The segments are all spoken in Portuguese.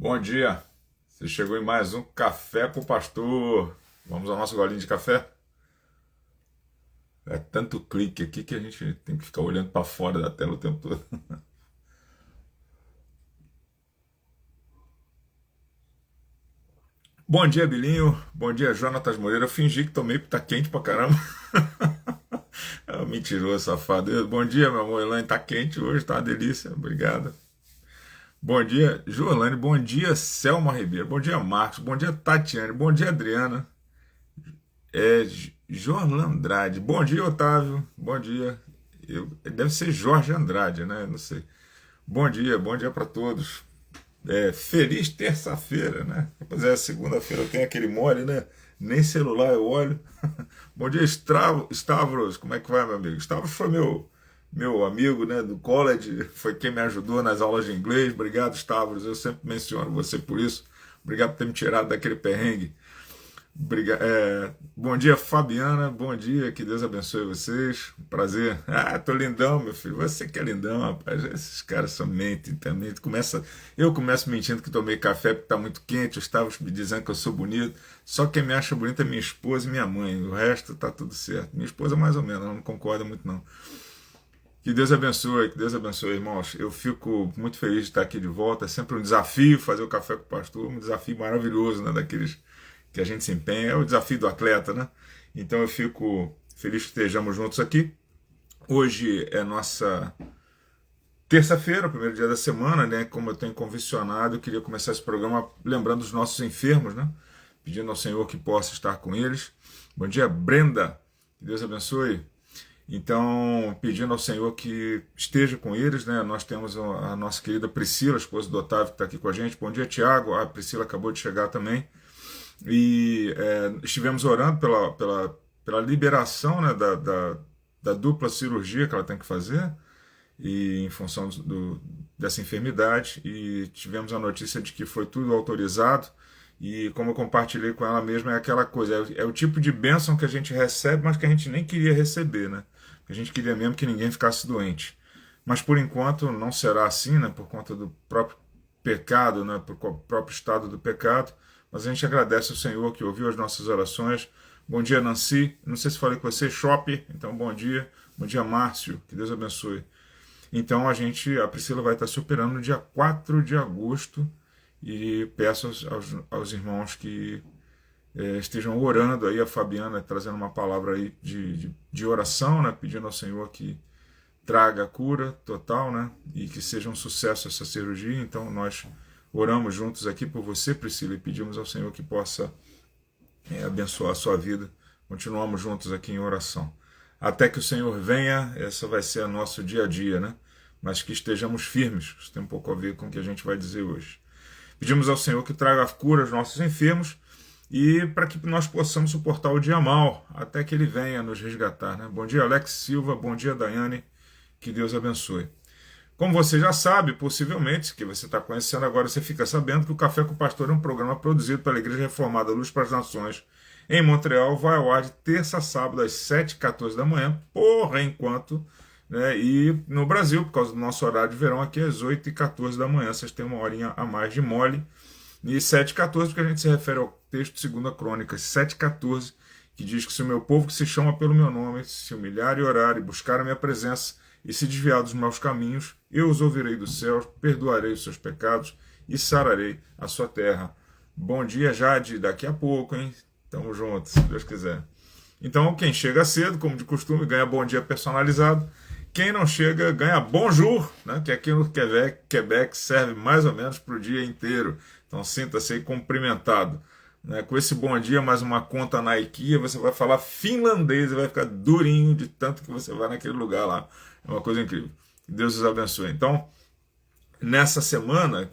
Bom dia, você chegou em mais um Café com o Pastor. Vamos ao nosso golinho de café? É tanto clique aqui que a gente tem que ficar olhando para fora da tela o tempo todo. Bom dia, Bilinho. Bom dia, Jonatas Moreira. Eu fingi que tomei porque tá quente pra caramba. Mentiroso, safado. Bom dia, meu amor. Elaine, tá quente hoje, tá uma delícia. Obrigado. Bom dia, Joelane. Bom dia, Selma Ribeiro. Bom dia, Marcos. Bom dia, Tatiane. Bom dia, Adriana. Jorlan Andrade. Bom dia, Otávio. Bom dia. Deve ser Jorge Andrade, né? Não sei. Bom dia para todos. Feliz terça-feira, né? Pois é, segunda-feira eu tenho aquele mole, né? Nem celular eu olho. Bom dia, Stavros. Como é que vai, meu amigo? Stavros foi meu amigo, né, do college, foi quem me ajudou nas aulas de inglês. Obrigado, Stavros. Eu sempre menciono você por isso. Obrigado por ter me tirado daquele perrengue. Bom dia, Fabiana. Bom dia, que Deus abençoe vocês. Prazer. Ah, tô lindão, meu filho. Você que é lindão, rapaz. Esses caras só mentem também. Eu começo mentindo que tomei café porque tá muito quente. Eu estava me dizendo que eu sou bonito. Só quem me acha bonito é minha esposa e minha mãe. O resto tá tudo certo. Minha esposa, mais ou menos, ela não concorda muito, não. Que Deus abençoe, irmãos. Eu fico muito feliz de estar aqui de volta. É sempre um desafio fazer o café com o pastor, um desafio maravilhoso, né? Daqueles que a gente se empenha, é o desafio do atleta, né? Então eu fico feliz que estejamos juntos aqui. Hoje é nossa terça-feira, o primeiro dia da semana, né? Como eu tenho convencionado, eu queria começar esse programa lembrando os nossos enfermos, né? Pedindo ao Senhor que possa estar com eles. Bom dia, Brenda. Que Deus abençoe. Então, pedindo ao Senhor que esteja com eles, né? Nós temos a nossa querida Priscila, esposa do Otávio, que está aqui com a gente. Bom dia, Tiago. A Priscila acabou de chegar também. E estivemos orando pela liberação, né, da dupla cirurgia que ela tem que fazer e em função dessa enfermidade, e tivemos a notícia de que foi tudo autorizado. E como eu compartilhei com ela mesma, é aquela coisa, é o tipo de bênção que a gente recebe, mas que a gente nem queria receber, né? A gente queria mesmo que ninguém ficasse doente. Mas por enquanto não será assim, né? Por conta do próprio pecado, né? Por próprio estado do pecado. Mas a gente agradece ao Senhor que ouviu as nossas orações. Bom dia, Nancy. Não sei se falei com você, Shop. Então, bom dia. Bom dia, Márcio. Que Deus abençoe. Então, a Priscila vai estar se operando no dia 4 de agosto. E peço aos irmãos que estejam orando aí, a Fabiana trazendo uma palavra aí de oração, né? Pedindo ao Senhor que traga a cura total, né? E que seja um sucesso essa cirurgia. Então, nós oramos juntos aqui por você, Priscila, e pedimos ao Senhor que possa abençoar a sua vida. Continuamos juntos aqui em oração. Até que o Senhor venha, essa vai ser o nosso dia a dia, né? Mas que estejamos firmes. Isso tem um pouco a ver com o que a gente vai dizer hoje. Pedimos ao Senhor que traga a cura aos nossos enfermos e para que nós possamos suportar o dia mal, até que Ele venha nos resgatar, né? Bom dia, Alex Silva. Bom dia, Daiane. Que Deus abençoe. Como você já sabe, possivelmente, que você está conhecendo agora, você fica sabendo que o Café com o Pastor é um programa produzido pela Igreja Reformada Luz para as Nações em Montreal, vai ao ar de terça a sábado às 7h14 da manhã, por enquanto, né? E no Brasil, por causa do nosso horário de verão, aqui às 8h14 da manhã, vocês têm uma horinha a mais de mole. E 7h14, porque a gente se refere ao texto de 2 Crônicas 7h14, que diz que se o meu povo que se chama pelo meu nome se humilhar e orar e buscar a minha presença e se desviar dos meus caminhos, eu os ouvirei dos céus, perdoarei os seus pecados e sararei a sua terra. Bom dia, Jade, daqui a pouco, hein? Tamo junto, se Deus quiser. Então, quem chega cedo, como de costume, ganha bom dia personalizado. Quem não chega, ganha bonjour, né? Que aqui no Quebec serve mais ou menos para o dia inteiro. Então, sinta-se aí cumprimentado. Né? Com esse bom dia, mais uma conta na IKEA, você vai falar finlandês e vai ficar durinho de tanto que você vai naquele lugar lá. É uma coisa incrível. Que Deus os abençoe. Então, nessa semana,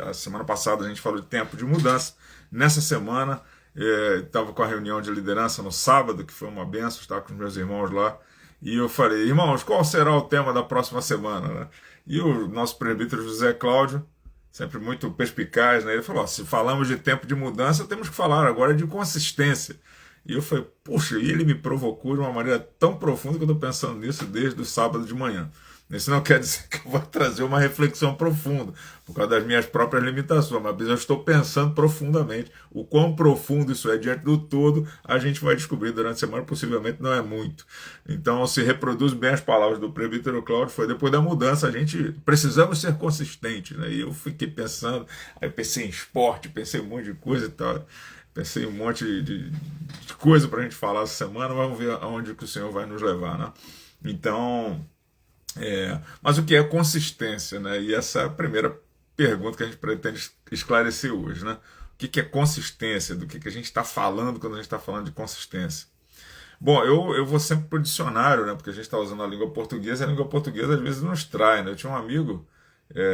a semana passada a gente falou de tempo de mudança, nessa semana estava com a reunião de liderança no sábado, que foi uma benção, estava com os meus irmãos lá, e eu falei, irmãos, qual será o tema da próxima semana? Né? E o nosso presbítero José Cláudio, sempre muito perspicaz, né? Ele falou, se falamos de tempo de mudança, temos que falar agora de consistência. E eu falei, puxa, e ele me provocou de uma maneira tão profunda que eu estou pensando nisso desde o sábado de manhã. Isso não quer dizer que eu vou trazer uma reflexão profunda, por causa das minhas próprias limitações, mas eu estou pensando profundamente. O quão profundo isso é diante do todo, a gente vai descobrir durante a semana, possivelmente não é muito. Então, se reproduz bem as palavras do presbítero Cláudio, foi depois da mudança, a gente precisamos ser consistentes, né? E eu fiquei pensando, aí pensei em esporte, pensei em um monte de coisa e tal, pensei em um monte de coisa para a gente falar essa semana, vamos ver aonde que o Senhor vai nos levar, né? Então... mas o que é consistência, né? E essa é a primeira pergunta que a gente pretende esclarecer hoje, né? O que é consistência? Do que a gente está falando quando a gente está falando de consistência? Bom, eu vou sempre para o dicionário, né? Porque a gente está usando a língua portuguesa, e a língua portuguesa às vezes nos trai, né? Eu tinha um amigo,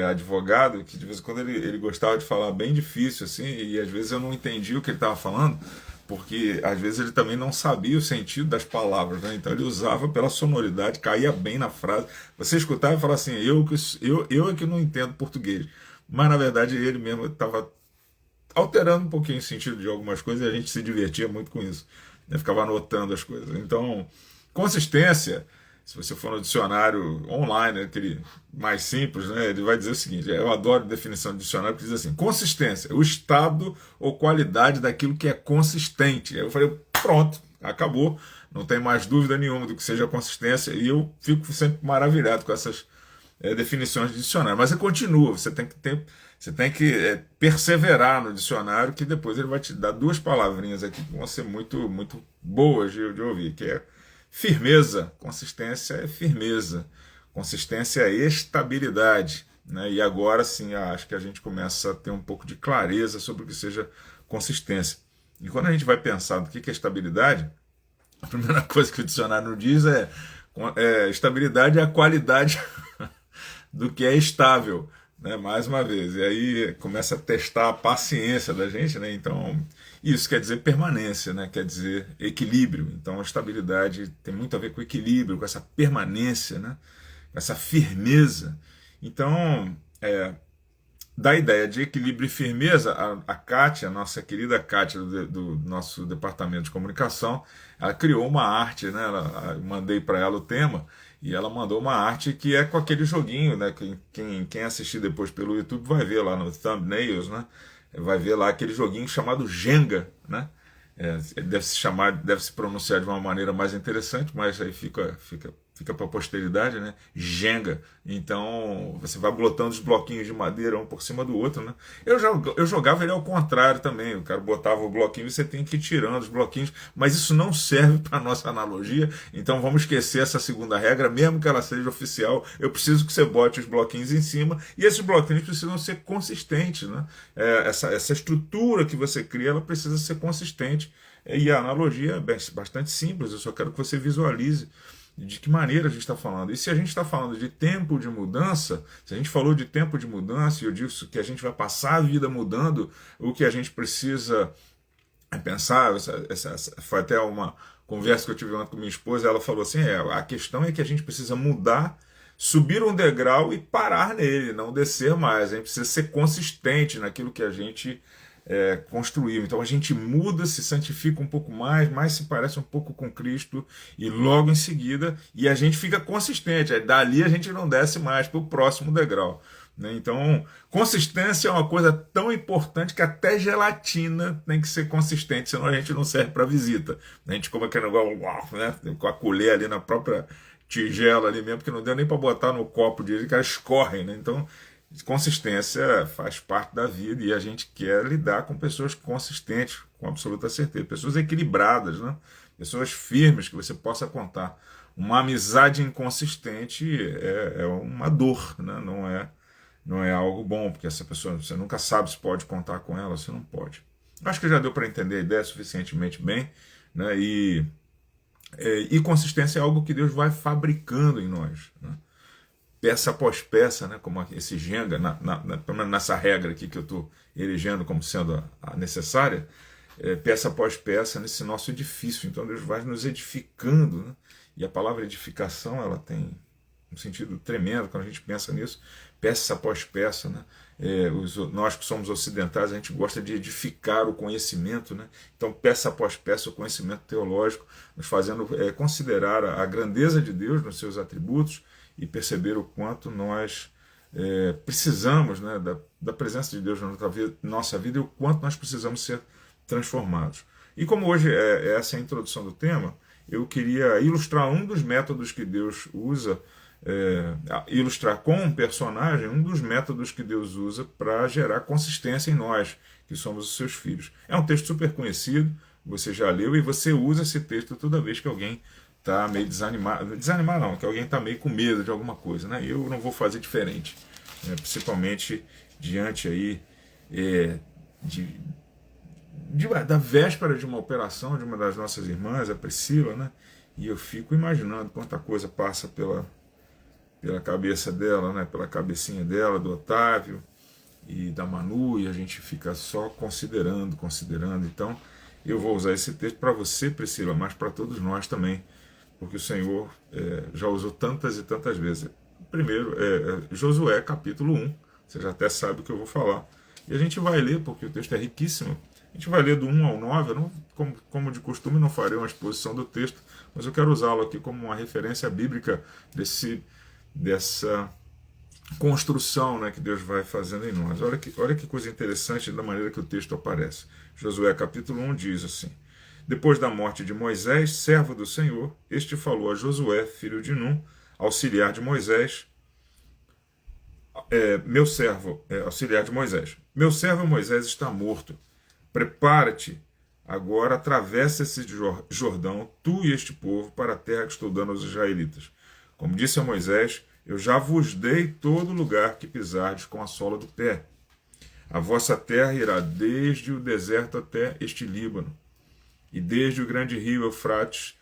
advogado, que de vez em quando ele gostava de falar bem difícil, assim, e às vezes eu não entendia o que ele estava falando, porque às vezes ele também não sabia o sentido das palavras, né? Então ele usava pela sonoridade, caía bem na frase. Você escutava e falava assim, eu é que não entendo português. Mas na verdade ele mesmo estava alterando um pouquinho o sentido de algumas coisas e a gente se divertia muito com isso, né? Ficava anotando as coisas. Então, consistência, se você for no dicionário online, aquele mais simples, né, ele vai dizer o seguinte, eu adoro a definição de dicionário, que diz assim, consistência, o estado ou qualidade daquilo que é consistente. Aí eu falei, pronto, acabou, não tem mais dúvida nenhuma do que seja consistência, e eu fico sempre maravilhado com essas definições de dicionário. Mas continua, você tem que perseverar no dicionário, que depois ele vai te dar duas palavrinhas aqui que vão ser muito, muito boas de ouvir, que é firmeza. Consistência é firmeza. Consistência é estabilidade. Né? E agora sim, acho que a gente começa a ter um pouco de clareza sobre o que seja consistência. E quando a gente vai pensar no que é estabilidade, a primeira coisa que o dicionário nos diz estabilidade é a qualidade do que é estável, né? Mais uma vez. E aí começa a testar a paciência da gente, né? Então, isso quer dizer permanência, né? Quer dizer equilíbrio. Então, a estabilidade tem muito a ver com equilíbrio, com essa permanência, né? Com essa firmeza. Então, da ideia de equilíbrio e firmeza, a Kátia, a nossa querida Kátia do nosso departamento de comunicação, ela criou uma arte, né? Eu mandei para ela o tema, e ela mandou uma arte que é com aquele joguinho, né? Quem assistir depois pelo YouTube vai ver lá no Thumbnails, né? Vai ver lá aquele joguinho chamado Jenga, né? Deve se pronunciar de uma maneira mais interessante, mas aí fica para a posteridade, né? Jenga. Então você vai botando os bloquinhos de madeira um por cima do outro, né? Eu jogava ele ao contrário também. O cara botava o bloquinho e você tem que ir tirando os bloquinhos, mas isso não serve para nossa analogia. Então vamos esquecer essa segunda regra, mesmo que ela seja oficial. Eu preciso que você bote os bloquinhos em cima, e esses bloquinhos precisam ser consistentes, né? Essa estrutura que você cria, ela precisa ser consistente. E a analogia é bastante simples. Eu só quero que você visualize de que maneira a gente está falando. E se a gente está falando de tempo de mudança, se a gente falou de tempo de mudança, e eu disse que a gente vai passar a vida mudando, o que a gente precisa pensar, foi até uma conversa que eu tive ontem com minha esposa, ela falou assim, a questão é que a gente precisa mudar, subir um degrau e parar nele, não descer mais. A gente precisa ser consistente naquilo que a gente construiu. Então a gente muda, se santifica um pouco mais se parece um pouco com Cristo, e logo em seguida, e a gente fica consistente. Aí, dali a gente não desce mais para o próximo degrau. Né? Então, consistência é uma coisa tão importante que até gelatina tem que ser consistente, senão a gente não serve para visita. A gente come aquele negócio, né? Com a colher ali na própria tigela ali mesmo, que não deu nem para botar no copo de que ela escorre. Né? Então, consistência faz parte da vida, e a gente quer lidar com pessoas consistentes, com absoluta certeza, pessoas equilibradas, né? Pessoas firmes que você possa contar. Uma amizade inconsistente é uma dor, né? Não é algo bom, porque essa pessoa, você nunca sabe se pode contar com ela, se não pode. Acho que já deu para entender a ideia suficientemente bem, né? E consistência é algo que Deus vai fabricando em nós, né? Peça após peça, né, como esse Jenga, nessa regra aqui que eu estou elegendo como sendo a necessária, peça após peça nesse nosso edifício. Então Deus vai nos edificando, né? E a palavra edificação, ela tem um sentido tremendo quando a gente pensa nisso, peça após peça, né? Nós que somos ocidentais, a gente gosta de edificar o conhecimento, né? Então peça após peça o conhecimento teológico, nos fazendo considerar a grandeza de Deus nos seus atributos, e perceber o quanto nós precisamos, né, da presença de Deus na nossa vida e o quanto nós precisamos ser transformados. E como hoje essa é a introdução do tema, eu queria ilustrar um dos métodos que Deus usa, ilustrar com um personagem um dos métodos que Deus usa para gerar consistência em nós, que somos os seus filhos. É um texto super conhecido, você já leu e você usa esse texto toda vez que alguém está meio desanimado. Desanimado não, que alguém está meio com medo de alguma coisa, né? Eu não vou fazer diferente, né? Principalmente diante aí da véspera de uma operação de uma das nossas irmãs, a Priscila, né? E eu fico imaginando quanta coisa passa pela cabeça dela, né? Pela cabecinha dela, do Otávio e da Manu, e a gente fica só considerando. Então, eu vou usar esse texto para você, Priscila, mas para todos nós também, porque o Senhor já usou tantas e tantas vezes. Primeiro, Josué, capítulo 1, você já até sabe o que eu vou falar. E a gente vai ler, porque o texto é riquíssimo. A gente vai ler do 1 ao 9, eu não, como de costume não farei uma exposição do texto, mas eu quero usá-lo aqui como uma referência bíblica dessa construção, né, que Deus vai fazendo em nós. Olha que coisa interessante da maneira que o texto aparece. Josué capítulo 1 diz assim: depois da morte de Moisés, servo do Senhor, este falou a Josué, filho de Num, auxiliar de Moisés, meu servo, auxiliar de Moisés. Meu servo Moisés está morto. Prepara-te, agora atravessa esse Jordão, tu e este povo, para a terra que estou dando aos israelitas. Como disse a Moisés, eu já vos dei todo lugar que pisardes com a sola do pé. A vossa terra irá desde o deserto até este Líbano, e desde o grande rio Eufrates,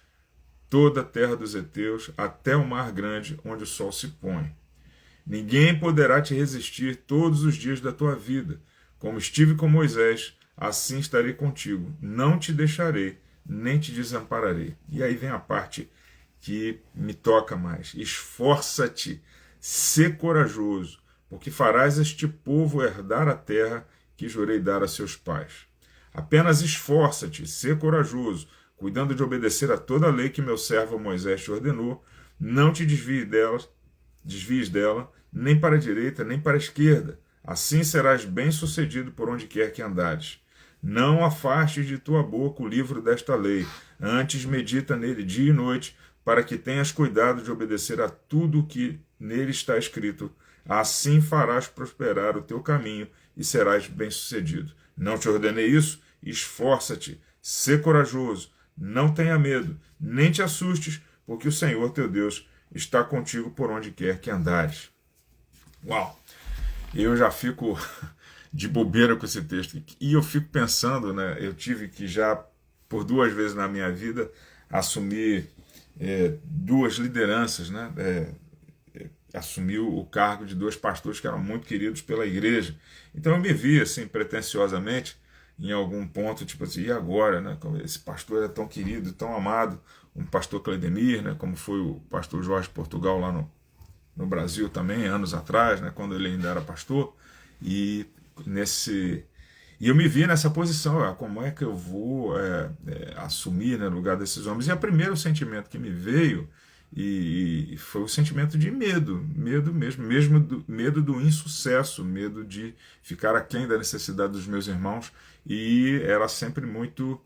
toda a terra dos heteus, até o mar grande, onde o sol se põe. Ninguém poderá te resistir todos os dias da tua vida. Como estive com Moisés, assim estarei contigo. Não te deixarei, nem te desampararei. E aí vem a parte que me toca mais. Esforça-te, sê corajoso, porque farás este povo herdar a terra que jurei dar a seus pais. Apenas esforça-te, sê corajoso, cuidando de obedecer a toda a lei que meu servo Moisés te ordenou. Não te desvies dela, nem para a direita, nem para a esquerda. Assim serás bem-sucedido por onde quer que andares. Não afastes de tua boca o livro desta lei, antes medita nele dia e noite, para que tenhas cuidado de obedecer a tudo o que nele está escrito. Assim farás prosperar o teu caminho e serás bem-sucedido. Não te ordenei isso? Esforça-te, sê corajoso, não tenha medo, nem te assustes, porque o Senhor teu Deus está contigo por onde quer que andares. Uau! Eu já fico de bobeira com esse texto. E eu fico pensando, né? Eu tive que já, por 2 vezes na minha vida, assumir 2 lideranças, né? Assumir o cargo de 2 pastores que eram muito queridos pela igreja. Então eu me vi, assim, pretensiosamente, em algum ponto, tipo assim, e agora, né? Esse pastor é tão querido, tão amado, um pastor Cledemir, né? Como foi o pastor Jorge Portugal lá no Brasil também, anos atrás, né? Quando ele ainda era pastor. E eu me vi nessa posição, como é que eu vou assumir, né, no lugar desses homens? E o primeiro sentimento que me veio e foi o sentimento de medo mesmo medo do insucesso, medo de ficar aquém da necessidade dos meus irmãos, e era sempre muito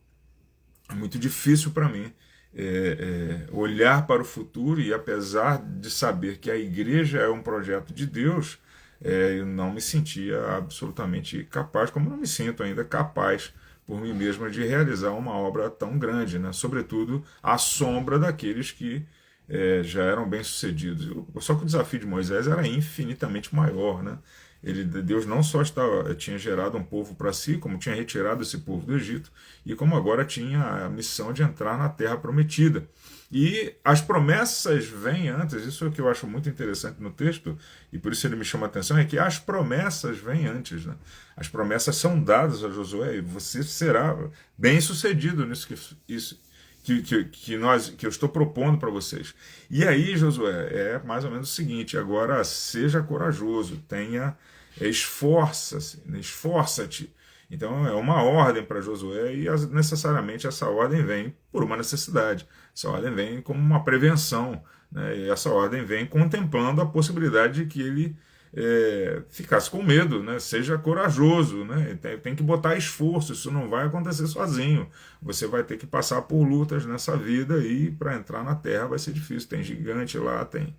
difícil para mim olhar para o futuro, e apesar de saber que a igreja é um projeto de Deus, eu não me sentia absolutamente capaz, como não me sinto ainda capaz por mim mesmo de realizar uma obra tão grande, né? Sobretudo à sombra daqueles que já eram bem-sucedidos. Só que o desafio de Moisés era infinitamente maior, né? Deus não só tinha gerado um povo para si, como tinha retirado esse povo do Egito, e como agora tinha a missão de entrar na terra prometida. E as promessas vêm antes, isso é o que eu acho muito interessante no texto, e por isso ele me chama a atenção, é que as promessas vêm antes, né? As promessas são dadas a Josué, e você será bem-sucedido nisso que eu estou propondo para vocês. E aí, Josué, é mais ou menos o seguinte: agora seja corajoso, esforça-te. Então é uma ordem para Josué, e necessariamente essa ordem vem por uma necessidade. Essa ordem vem como uma prevenção, né? E essa ordem vem contemplando a possibilidade de que ele ficasse com medo, né? Seja corajoso, né? Tem que botar esforço, isso não vai acontecer sozinho. Você vai ter que passar por lutas nessa vida e para entrar na Terra vai ser difícil. Tem gigante lá, tem,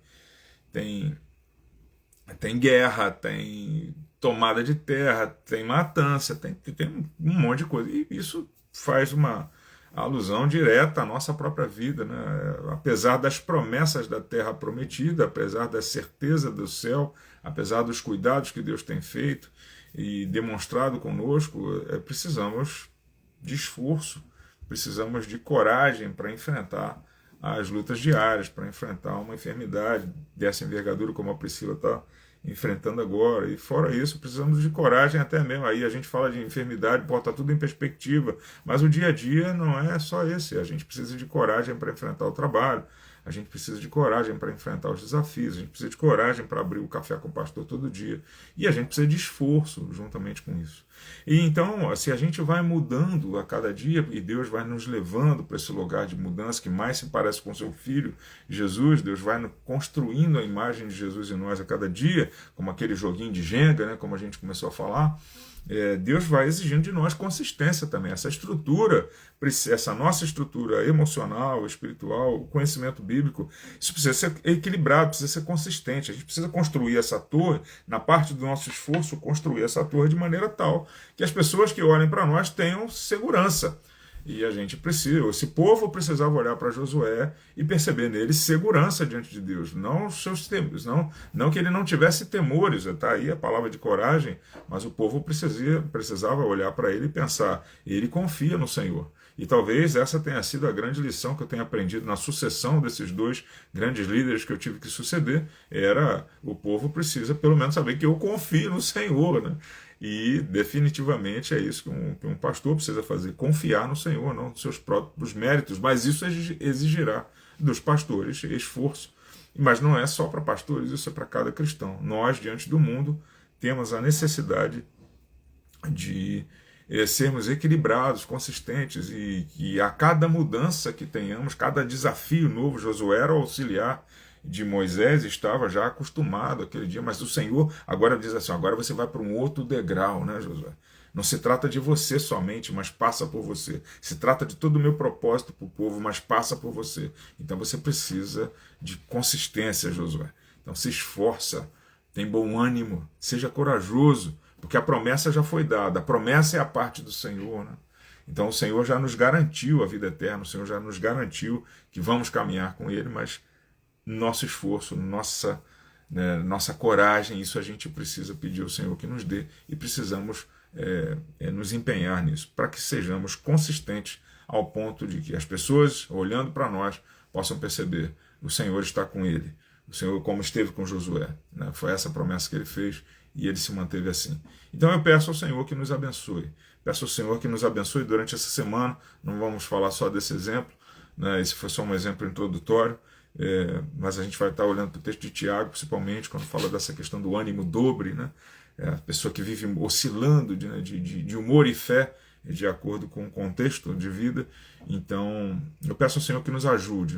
tem guerra, tem tomada de terra, tem matança, tem um monte de coisa. E isso faz uma alusão direta à nossa própria vida, né? Apesar das promessas da terra prometida, apesar da certeza do céu, apesar dos cuidados que Deus tem feito e demonstrado conosco, precisamos de esforço, precisamos de coragem para enfrentar as lutas diárias, para enfrentar uma enfermidade dessa envergadura como a Priscila está enfrentando agora. E fora isso, precisamos de coragem até mesmo. Aí a gente fala de enfermidade, bota tudo em perspectiva, mas o dia a dia não é só esse. A gente precisa de coragem para enfrentar o trabalho, a gente precisa de coragem para enfrentar os desafios, a gente precisa de coragem para abrir o café com o pastor todo dia. E a gente precisa de esforço juntamente com isso. E então, se a gente vai mudando a cada dia, e Deus vai nos levando para esse lugar de mudança que mais se parece com seu Filho, Jesus, Deus vai construindo a imagem de Jesus em nós a cada dia, como aquele joguinho de Jenga, né, como a gente começou a falar, Deus vai exigindo de nós consistência também. Essa estrutura, essa nossa estrutura emocional, espiritual, o conhecimento bíblico, isso precisa ser equilibrado, precisa ser consistente. A gente precisa construir essa torre, na parte do nosso esforço, construir essa torre de maneira tal que as pessoas que olhem para nós tenham segurança. E a gente precisa, esse povo precisava olhar para Josué e perceber nele segurança diante de Deus, não os seus temores, não que ele não tivesse temores, está aí a palavra de coragem, mas o povo precisava olhar para ele e pensar, ele confia no Senhor. E talvez essa tenha sido a grande lição que eu tenho aprendido na sucessão desses dois grandes líderes que eu tive que suceder, era o povo precisa pelo menos saber que eu confio no Senhor, né? E definitivamente é isso que um pastor precisa fazer, confiar no Senhor, não nos seus próprios méritos, mas isso exigirá dos pastores esforço. Mas não é só para pastores, isso é para cada cristão. Nós, diante do mundo, temos a necessidade de sermos equilibrados, consistentes, e a cada mudança que tenhamos, cada desafio novo, Josué era o auxiliar de Moisés, estava já acostumado aquele dia, mas o Senhor agora diz assim, agora você vai para um outro degrau, né, Josué? Não se trata de você somente, mas passa por você. Se trata de todo o meu propósito para o povo, mas passa por você. Então você precisa de consistência, Josué. Então se esforça, tem bom ânimo, seja corajoso, porque a promessa já foi dada. A promessa é a parte do Senhor, né? Então o Senhor já nos garantiu a vida eterna, o Senhor já nos garantiu que vamos caminhar com Ele, mas nosso esforço, nossa coragem, isso a gente precisa pedir ao Senhor que nos dê e precisamos nos empenhar nisso, para que sejamos consistentes ao ponto de que as pessoas, olhando para nós, possam perceber o Senhor está com ele, o Senhor como esteve com Josué, né? Foi essa a promessa que ele fez e ele se manteve assim. Então eu peço ao Senhor que nos abençoe, peço ao Senhor que nos abençoe durante essa semana. Não vamos falar só desse exemplo, né? Esse foi só um exemplo introdutório, mas a gente vai estar olhando para o texto de Tiago, principalmente quando fala dessa questão do ânimo dobre, né? A pessoa que vive oscilando de humor e fé de acordo com o contexto de vida. Então eu peço ao Senhor que nos ajude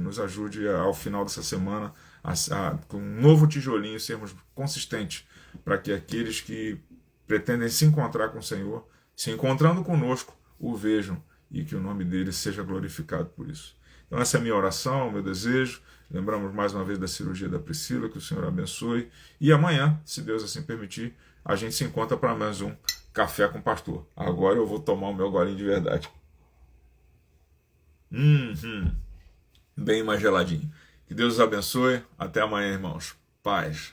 ao final dessa semana com um novo tijolinho sermos consistentes, para que aqueles que pretendem se encontrar com o Senhor, se encontrando conosco, o vejam e que o nome dele seja glorificado por isso. Então essa é a minha oração, o meu desejo. Lembramos mais uma vez da cirurgia da Priscila, que o Senhor abençoe. E amanhã, se Deus assim permitir, a gente se encontra para mais um Café com o Pastor. Agora eu vou tomar o meu golinho de verdade. Bem mais geladinho. Que Deus os abençoe. Até amanhã, irmãos. Paz.